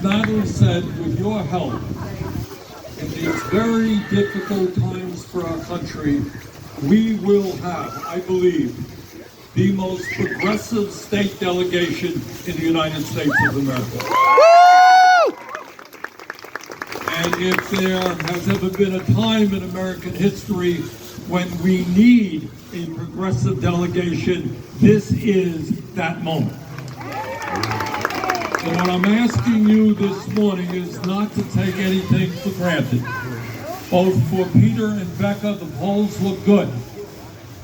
Natalie said, with your help, in these very difficult times for our country, we will have, I believe, the most progressive state delegation in the United States of America. And if there has ever been a time in American history when we need a progressive delegation, this is that moment. So what I'm asking you this morning is not to take anything for granted. Both for Peter and Becca, the polls look good.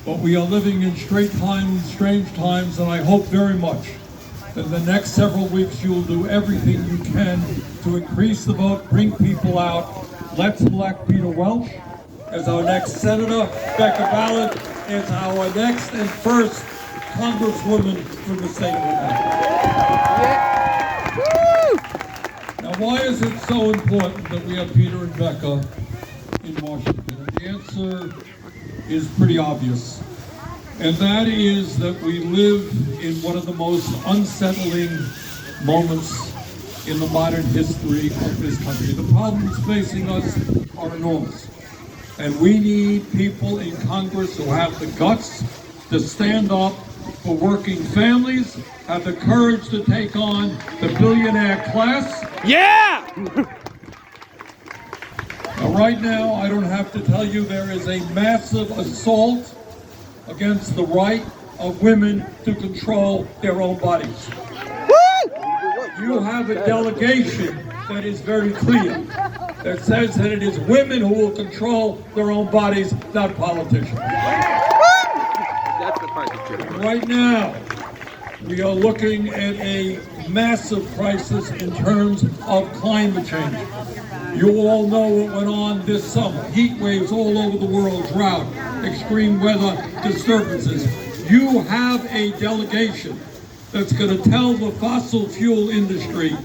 But we are living in strange times, and I hope very much that in the next several weeks you will do everything you can to increase the vote, bring people out. Let's elect Peter Welch as our next senator, Becca Ballard as our next and first congresswoman from the state of Vermont. Now, why is it so important that we have Peter and Becca in Washington? The answer is pretty obvious, and that is that we live in one of the most unsettling moments in the modern history of this country. The problems facing us are enormous, and we need people in Congress who have the guts to stand up for working families, have the courage to take on the billionaire class. Yeah! Now, right now, I don't have to tell you there is a massive assault against the right of women to control their own bodies. You have a delegation that is very clear, that says that it is women who will control their own bodies, not politicians. That's the part that's true. Right now, we are looking at a massive crisis in terms of climate change. You all know what went on this summer. Heat waves all over the world, drought, extreme weather disturbances. You have a delegation that's going to tell the fossil fuel industry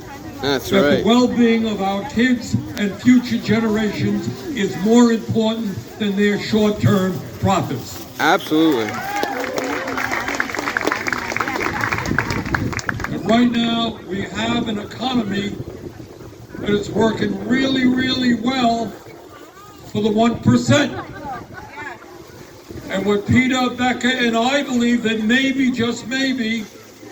that the well-being of our kids and future generations is more important than their short-term profits. Absolutely. And right now, we have an economy that is working really, really well for the 1%. And what Peter, Becca, and I believe that maybe, just maybe,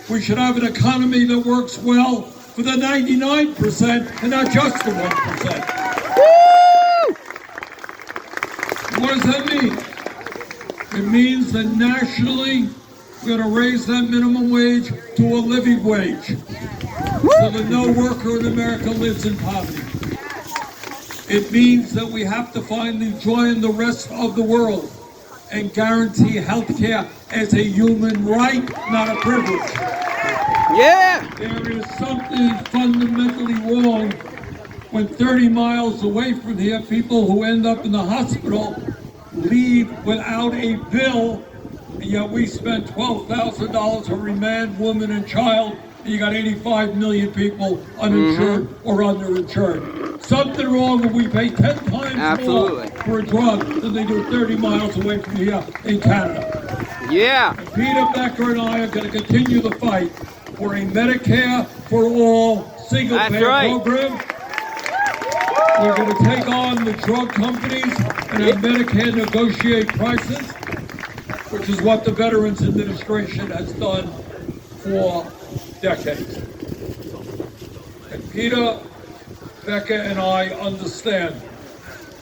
we should have an economy that works well for the 99% and not just the 1%. Woo! What does that mean? It means that nationally, we're going to raise that minimum wage to a living wage, so that no worker in America lives in poverty. It means that we have to finally join the rest of the world and guarantee health care as a human right, not a privilege. Yeah! There is something fundamentally wrong when 30 miles away from here, people who end up in the hospital leave without a bill, and yet we spend $12,000 every man, woman, and child, and you got 85 million people uninsured or underinsured. Something wrong when we pay 10 times more for a drug than they do 30 miles away from here in Canada. Yeah! And Peter, Becca, and I are going to continue the fight for a Medicare for all single-payer program. We're going to take on the drug companies and have Medicare negotiate prices, which is what the Veterans Administration has done for decades. And Peter, Becca, and I understand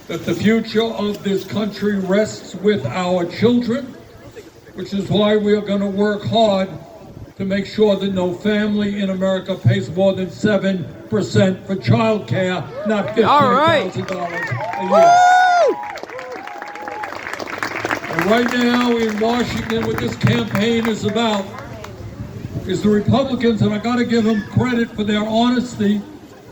that the future of this country rests with our children, which is why we are going to work hard to make sure that no family in America pays more than 7% for child care, not $15,000 a year. And right now in Washington, what this campaign is about is the Republicans, and I got to give them credit for their honesty,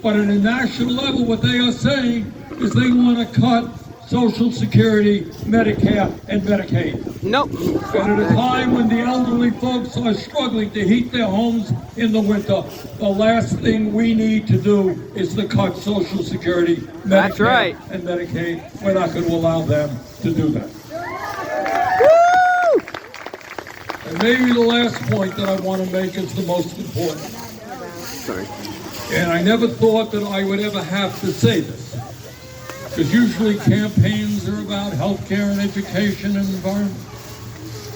but at a national level, what they are saying is they want to cut Social Security, Medicare, and Medicaid. Nope. And at a time when the elderly folks are struggling to heat their homes in the winter, the last thing we need to do is to cut Social Security, Medicare, and Medicaid. We're not going to allow them to do that. Woo! And maybe the last point that I want to make is the most important. Sorry. And I never thought that I would ever have to say this. Because usually campaigns are about healthcare and education and environment.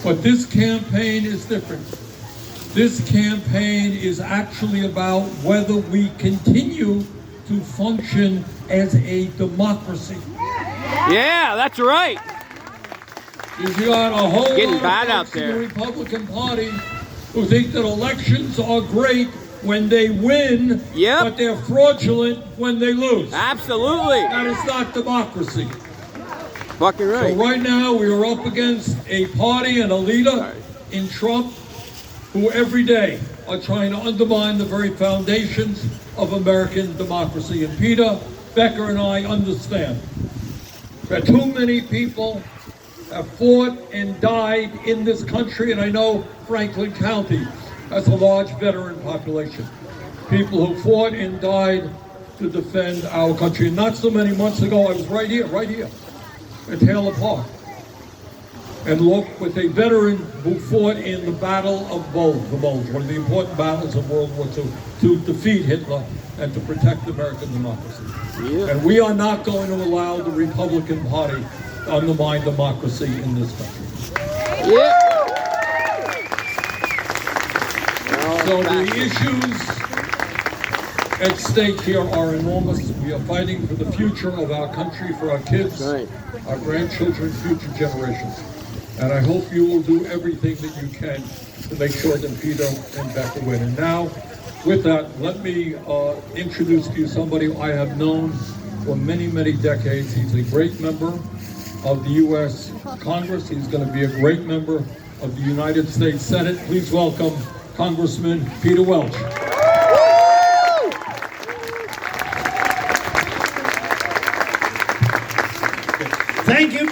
But this campaign is different. This campaign is actually about whether we continue to function as a democracy. Yeah, that's right. Because you got a whole Getting lot bad of out folks in there. the Republican Party who think that elections are great when they win, Yep. but they're fraudulent when they lose. Absolutely. That is not democracy. Fucking So right. right now we are up against a party and a leader in Trump who every day are trying to undermine the very foundations of American democracy. And Peter, Becker, and I understand that too many people have fought and died in this country, and I know Franklin County has a large veteran population. People who fought and died to defend our country. And not so many months ago, I was right here at Taylor Park, and looked with a veteran who fought in the Battle of Bulge, one of the important battles of World War II, to defeat Hitler and to protect American democracy. Yeah. And we are not going to allow the Republican Party to undermine democracy in this country. Yeah. So the issues at stake here are enormous. We are fighting for the future of our country, for our kids, Right. our grandchildren, future generations. And I hope you will do everything that you can to make sure that Peter and Becca win. And now, with that, let me introduce to you somebody I have known for many, many decades. He's a great member of the U.S. Congress. He's going to be a great member of the United States Senate. Please welcome Congressman Peter Welch. Thank you.